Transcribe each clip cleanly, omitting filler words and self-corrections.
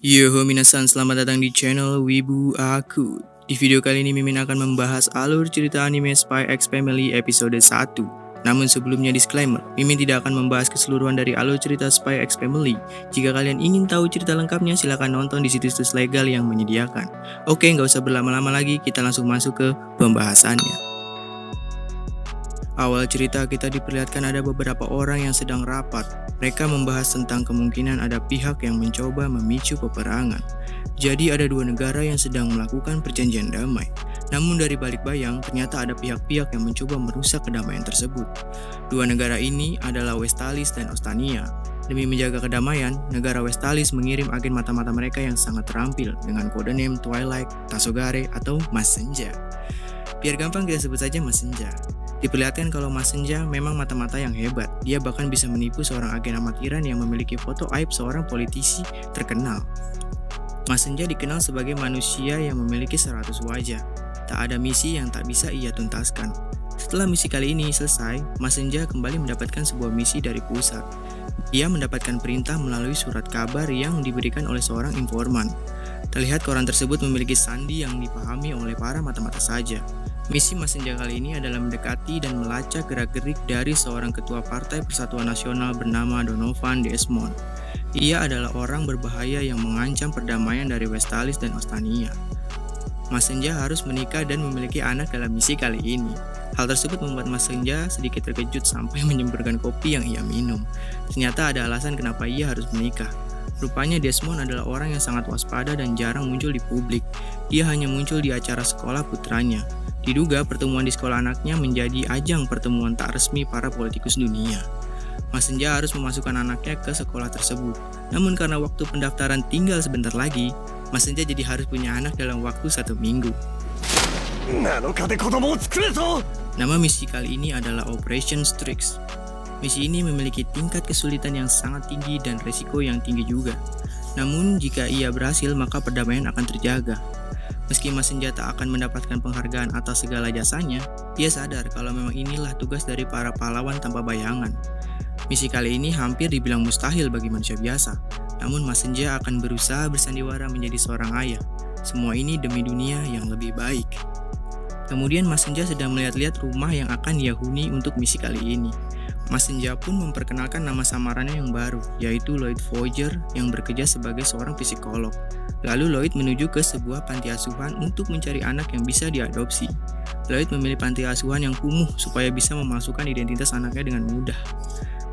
Yo minasan, selamat datang di channel Wibu Aku. Di video kali ini Mimin akan membahas alur cerita anime Spy X Family episode 1. Namun sebelumnya disclaimer, Mimin tidak akan membahas keseluruhan dari alur cerita Spy X Family. Jika kalian ingin tahu cerita lengkapnya, silahkan nonton di situs-situs legal yang menyediakan. Oke, nggak usah berlama-lama lagi, kita langsung masuk ke pembahasannya. Awal cerita kita diperlihatkan ada beberapa orang yang sedang rapat. Mereka membahas tentang kemungkinan ada pihak yang mencoba memicu peperangan. Jadi ada dua negara yang sedang melakukan perjanjian damai. Namun dari balik bayang, ternyata ada pihak-pihak yang mencoba merusak kedamaian tersebut. Dua negara ini adalah Westalis dan Ostania. Demi menjaga kedamaian, negara Westalis mengirim agen mata-mata mereka yang sangat terampil dengan kode name Twilight, Tasogare, atau Mas Senja. Biar gampang kita sebut saja Mas Senja. Diperlihatkan kalau Mas Senja memang mata-mata yang hebat. Dia bahkan bisa menipu seorang agen amatiran yang memiliki foto aib seorang politisi terkenal. Mas Senja dikenal sebagai manusia yang memiliki 100 wajah. Tak ada misi yang tak bisa ia tuntaskan. Setelah misi kali ini selesai, Mas Senja kembali mendapatkan sebuah misi dari pusat. Ia mendapatkan perintah melalui surat kabar yang diberikan oleh seorang informan. Terlihat koran tersebut memiliki sandi yang dipahami oleh para mata-mata saja. Misi Mas Senja kali ini adalah mendekati dan melacak gerak-gerik dari seorang ketua Partai Persatuan Nasional bernama Donovan Desmond. Ia adalah orang berbahaya yang mengancam perdamaian dari Westalis dan Ostania. Mas Senja harus menikah dan memiliki anak dalam misi kali ini. Hal tersebut membuat Mas Senja sedikit terkejut sampai menyemburkan kopi yang ia minum. Ternyata ada alasan kenapa ia harus menikah. Rupanya Desmond adalah orang yang sangat waspada dan jarang muncul di publik. Ia hanya muncul di acara sekolah putranya. Diduga pertemuan di sekolah anaknya menjadi ajang pertemuan tak resmi para politikus dunia. Mas Senja harus memasukkan anaknya ke sekolah tersebut. Namun karena waktu pendaftaran tinggal sebentar lagi, Mas Senja jadi harus punya anak dalam waktu 1 minggu. Nama misi kali ini adalah Operation Strix. Misi ini memiliki tingkat kesulitan yang sangat tinggi dan resiko yang tinggi juga. Namun jika ia berhasil maka perdamaian akan terjaga. Meski Mas Senja tak akan mendapatkan penghargaan atas segala jasanya, ia sadar kalau memang inilah tugas dari para pahlawan tanpa bayangan. Misi kali ini hampir dibilang mustahil bagi manusia biasa, namun Mas Senja akan berusaha bersandiwara menjadi seorang ayah. Semua ini demi dunia yang lebih baik. Kemudian Mas Senja sedang melihat-lihat rumah yang akan ia huni untuk misi kali ini. Mas Senja pun memperkenalkan nama samarannya yang baru, yaitu Lloyd Voyager yang bekerja sebagai seorang psikolog. Lalu Lloyd menuju ke sebuah panti asuhan untuk mencari anak yang bisa diadopsi. Lloyd memilih panti asuhan yang kumuh supaya bisa memasukkan identitas anaknya dengan mudah.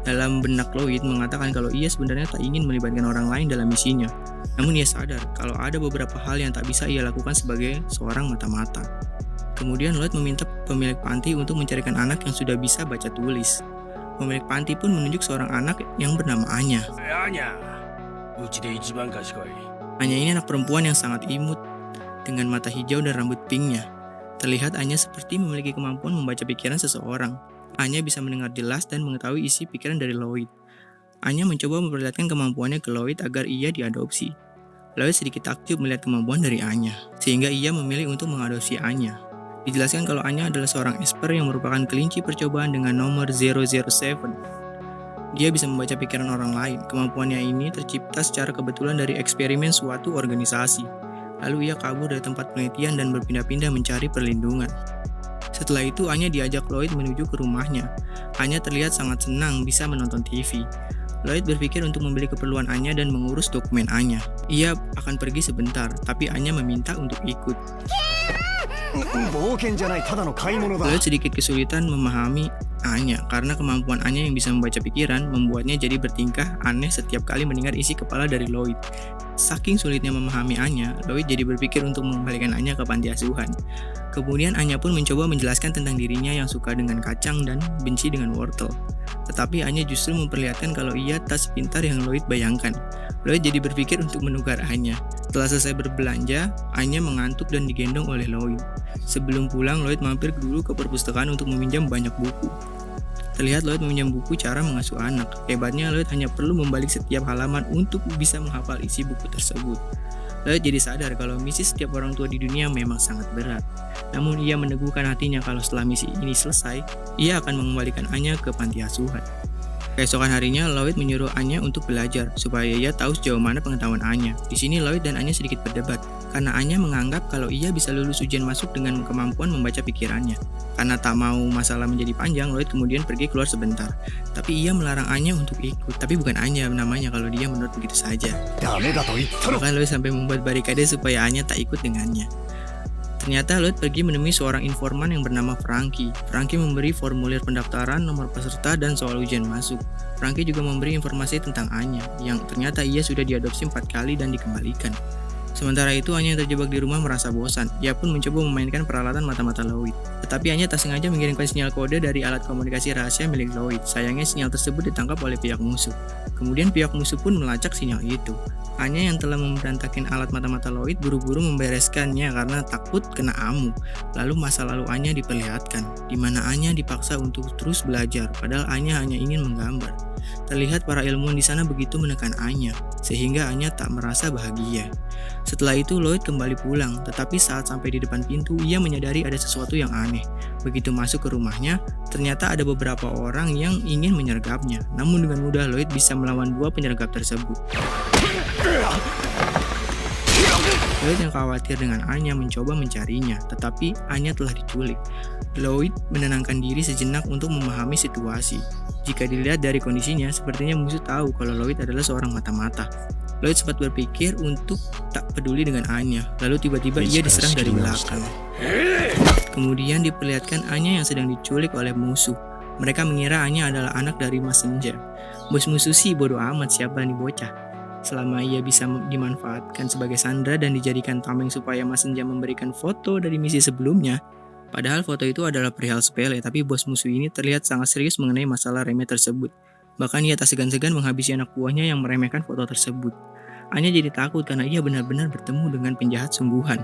Dalam benak Lloyd mengatakan kalau ia sebenarnya tak ingin melibatkan orang lain dalam misinya. Namun ia sadar kalau ada beberapa hal yang tak bisa ia lakukan sebagai seorang mata-mata. Kemudian Lloyd meminta pemilik panti untuk mencarikan anak yang sudah bisa baca tulis. Pemilik panti pun menunjuk seorang anak yang bernama Anya. Anya ini anak perempuan yang sangat imut, dengan mata hijau dan rambut pinknya. Terlihat Anya seperti memiliki kemampuan membaca pikiran seseorang. Anya bisa mendengar jelas dan mengetahui isi pikiran dari Lloyd. Anya mencoba memperlihatkan kemampuannya ke Lloyd agar ia diadopsi. Lloyd sedikit takjub melihat kemampuan dari Anya, sehingga ia memilih untuk mengadopsi Anya. Dijelaskan kalau Anya adalah seorang esper yang merupakan kelinci percobaan dengan nomor 007. Dia bisa membaca pikiran orang lain. Kemampuannya ini tercipta secara kebetulan dari eksperimen suatu organisasi. Lalu ia kabur dari tempat penelitian dan berpindah-pindah mencari perlindungan. Setelah itu Anya diajak Lloyd menuju ke rumahnya. Anya terlihat sangat senang bisa menonton TV. Lloyd berpikir untuk membeli keperluan Anya dan mengurus dokumen Anya. Ia akan pergi sebentar, tapi Anya meminta untuk ikut. Lloyd sedikit kesulitan memahami Anya karena kemampuan Anya yang bisa membaca pikiran membuatnya jadi bertingkah aneh setiap kali mendengar isi kepala dari Lloyd. Saking sulitnya memahami Anya, Lloyd jadi berpikir untuk mengembalikan Anya ke panti asuhan. Kemudian Anya pun mencoba menjelaskan tentang dirinya yang suka dengan kacang dan benci dengan wortel. Tetapi Anya justru memperlihatkan kalau ia tak sepintar yang Lloyd bayangkan. Lloyd jadi berpikir untuk menukar Anya. Setelah selesai berbelanja, Anya mengantuk dan digendong oleh Lloyd. Sebelum pulang, Lloyd mampir dulu ke perpustakaan untuk meminjam banyak buku. Terlihat Lloyd meminjam buku cara mengasuh anak. Hebatnya Lloyd hanya perlu membalik setiap halaman untuk bisa menghafal isi buku tersebut. Lloyd jadi sadar kalau misi setiap orang tua di dunia memang sangat berat. Namun ia meneguhkan hatinya kalau setelah misi ini selesai, ia akan mengembalikan Anya ke panti asuhan. Keesokan harinya, Lloyd menyuruh Anya untuk belajar, supaya ia tahu sejauh mana pengetahuan Anya. Di sini Lloyd dan Anya sedikit berdebat, karena Anya menganggap kalau ia bisa lulus ujian masuk dengan kemampuan membaca pikirannya. Karena tak mau masalah menjadi panjang, Lloyd kemudian pergi keluar sebentar. Tapi ia melarang Anya untuk ikut, tapi bukan Anya namanya kalau dia menurut begitu saja. Bahkan Lloyd sampai membuat barikade supaya Anya tak ikut dengannya. Ternyata Lloyd pergi menemui seorang informan yang bernama Frankie. Frankie memberi formulir pendaftaran, nomor peserta, dan soal ujian masuk. Frankie juga memberi informasi tentang Anya, yang ternyata ia sudah diadopsi 4 kali dan dikembalikan. Sementara itu, Anya yang terjebak di rumah merasa bosan. Ia pun mencoba memainkan peralatan mata-mata Lloyd. Tetapi Anya tak sengaja mengirimkan sinyal kode dari alat komunikasi rahasia milik Lloyd. Sayangnya sinyal tersebut ditangkap oleh pihak musuh. Kemudian pihak musuh pun melacak sinyal itu. Anya yang telah memberantakin alat mata-mata Lloyd buru-buru membereskannya karena takut kena amuk. Lalu masa lalu Anya diperlihatkan, di mana Anya dipaksa untuk terus belajar, padahal Anya hanya ingin menggambar. Terlihat para ilmuwan di sana begitu menekan Anya, sehingga Anya tak merasa bahagia. Setelah itu Lloyd kembali pulang, tetapi saat sampai di depan pintu, ia menyadari ada sesuatu yang aneh. Begitu masuk ke rumahnya, ternyata ada beberapa orang yang ingin menyergapnya. Namun dengan mudah Lloyd bisa melawan 2 penyergap tersebut. Lloyd yang khawatir dengan Anya mencoba mencarinya, tetapi Anya telah diculik. Lloyd menenangkan diri sejenak untuk memahami situasi. Jika dilihat dari kondisinya, sepertinya musuh tahu kalau Lloyd adalah seorang mata-mata. Lloyd sempat berpikir untuk tak peduli dengan Anya, lalu tiba-tiba ia diserang dari belakang. Kemudian diperlihatkan Anya yang sedang diculik oleh musuh. Mereka mengira Anya adalah anak dari Mas Senja. Bos musuh sih bodoh amat siapa nih bocah. Selama ia bisa dimanfaatkan sebagai sandera dan dijadikan tameng supaya Mas Senja memberikan foto dari misi sebelumnya. Padahal foto itu adalah perihal sepele, tapi bos musuh ini terlihat sangat serius mengenai masalah remeh tersebut. Bahkan ia tak segan-segan menghabisi anak buahnya yang meremehkan foto tersebut. Anya jadi takut karena ia benar-benar bertemu dengan penjahat sungguhan.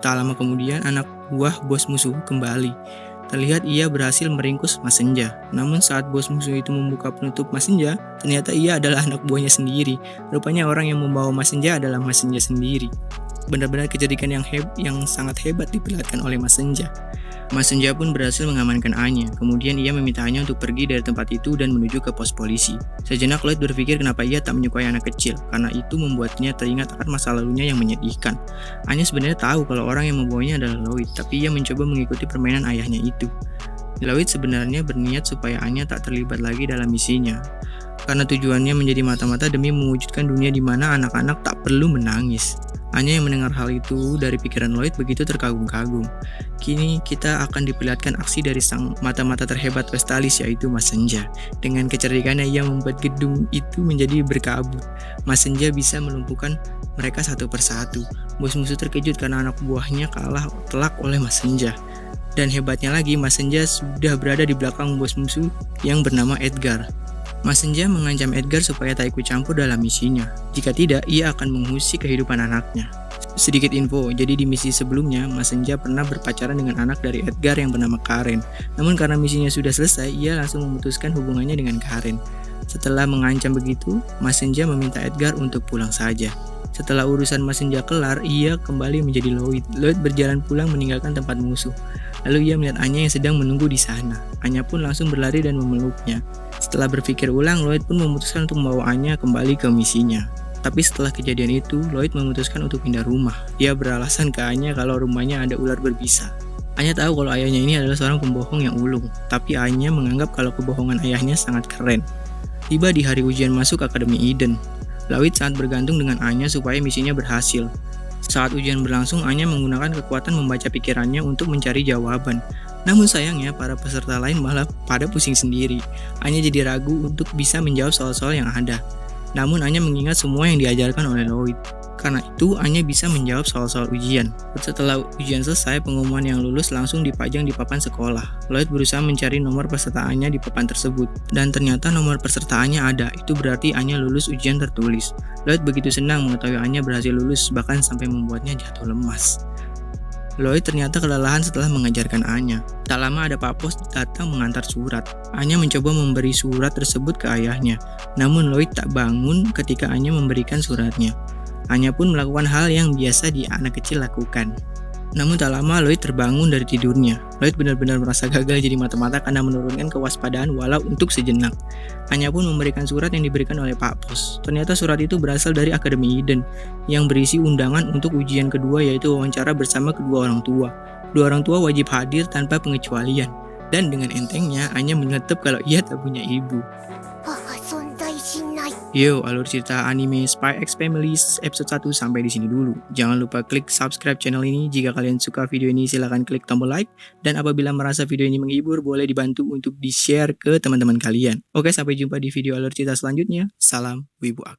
Tak lama kemudian anak buah bos musuh kembali. Terlihat ia berhasil meringkus Mas Senja. Namun saat bos musuh itu membuka penutup Mas Senja, ternyata ia adalah anak buahnya sendiri. Rupanya orang yang membawa Mas Senja adalah Mas Senja sendiri. Benar-benar kejadian yang sangat hebat diperlihatkan oleh Mas Senja. Mas Senja pun berhasil mengamankan Anya. Kemudian ia meminta Anya untuk pergi dari tempat itu dan menuju ke pos polisi. Sejenak Lloyd berpikir kenapa ia tak menyukai anak kecil, karena itu membuatnya teringat akan masa lalunya yang menyedihkan. Anya sebenarnya tahu kalau orang yang membawanya adalah Lloyd, tapi ia mencoba mengikuti permainan ayahnya itu. Lloyd sebenarnya berniat supaya Anya tak terlibat lagi dalam misinya, karena tujuannya menjadi mata-mata demi mewujudkan dunia di mana anak-anak tak perlu menangis. Anya yang mendengar hal itu dari pikiran Lloyd begitu terkagum-kagum. Kini kita akan diperlihatkan aksi dari sang mata-mata terhebat Westalis, yaitu Mas Senja. Dengan kecerdikannya ia membuat gedung itu menjadi berkabut. Mas Senja bisa melumpuhkan mereka satu persatu. Bos musuh terkejut karena anak buahnya kalah telak oleh Mas Senja. Dan hebatnya lagi, Mas Senja sudah berada di belakang bos musuh yang bernama Edgar. Mas Senja mengancam Edgar supaya tak ikut campur dalam misinya. Jika tidak, ia akan mengusik kehidupan anaknya. Sedikit info, jadi di misi sebelumnya, Mas Senja pernah berpacaran dengan anak dari Edgar yang bernama Karen. Namun karena misinya sudah selesai, ia langsung memutuskan hubungannya dengan Karen. Setelah mengancam begitu, Mas Senja meminta Edgar untuk pulang saja. Setelah urusan Mas Senja kelar, ia kembali menjadi Lloyd. Lloyd berjalan pulang meninggalkan tempat musuh. Lalu ia melihat Anya yang sedang menunggu di sana. Anya pun langsung berlari dan memeluknya. Setelah berpikir ulang, Lloyd pun memutuskan untuk membawa Anya kembali ke misinya. Tapi setelah kejadian itu, Lloyd memutuskan untuk pindah rumah. Ia beralasan ke Anya kalau rumahnya ada ular berbisa. Anya tahu kalau ayahnya ini adalah seorang pembohong yang ulung, tapi Anya menganggap kalau kebohongan ayahnya sangat keren. Tiba di hari ujian masuk Akademi Eden. Lloyd sangat bergantung dengan Anya supaya misinya berhasil. Saat ujian berlangsung, Anya menggunakan kekuatan membaca pikirannya untuk mencari jawaban. Namun sayangnya, para peserta lain malah pada pusing sendiri. Anya jadi ragu untuk bisa menjawab soal-soal yang ada. Namun Anya mengingat semua yang diajarkan oleh Lloyd. Karena itu, Anya bisa menjawab soal-soal ujian. Setelah ujian selesai, pengumuman yang lulus langsung dipajang di papan sekolah. Lloyd berusaha mencari nomor pesertaannya di papan tersebut. Dan ternyata nomor pesertaannya ada, itu berarti Anya lulus ujian tertulis. Lloyd begitu senang mengetahui Anya berhasil lulus, bahkan sampai membuatnya jatuh lemas. Lloyd ternyata kelelahan setelah mengajarkan Anya. Tak lama ada Pak Pos datang mengantar surat. Anya mencoba memberi surat tersebut ke ayahnya. Namun Lloyd tak bangun ketika Anya memberikan suratnya. Anya pun melakukan hal yang biasa anak kecil lakukan. Namun tak lama Lloyd terbangun dari tidurnya. Lloyd benar-benar merasa gagal jadi mata-mata karena menurunkan kewaspadaan walau untuk sejenak. Anya pun memberikan surat yang diberikan oleh Pak Pos. Ternyata surat itu berasal dari Akademi Eden yang berisi undangan untuk ujian kedua, yaitu wawancara bersama kedua orang tua. Dua orang tua wajib hadir tanpa pengecualian. Dan dengan entengnya Anya menyetep kalau ia tak punya ibu. Yo, alur cerita anime Spy X Family episode 1 sampai di sini dulu. Jangan lupa klik subscribe channel ini. Jika kalian suka video ini, silahkan klik tombol like. Dan apabila merasa video ini menghibur, boleh dibantu untuk di-share ke teman-teman kalian. Oke, sampai jumpa di video alur cerita selanjutnya. Salam Wibu Ak.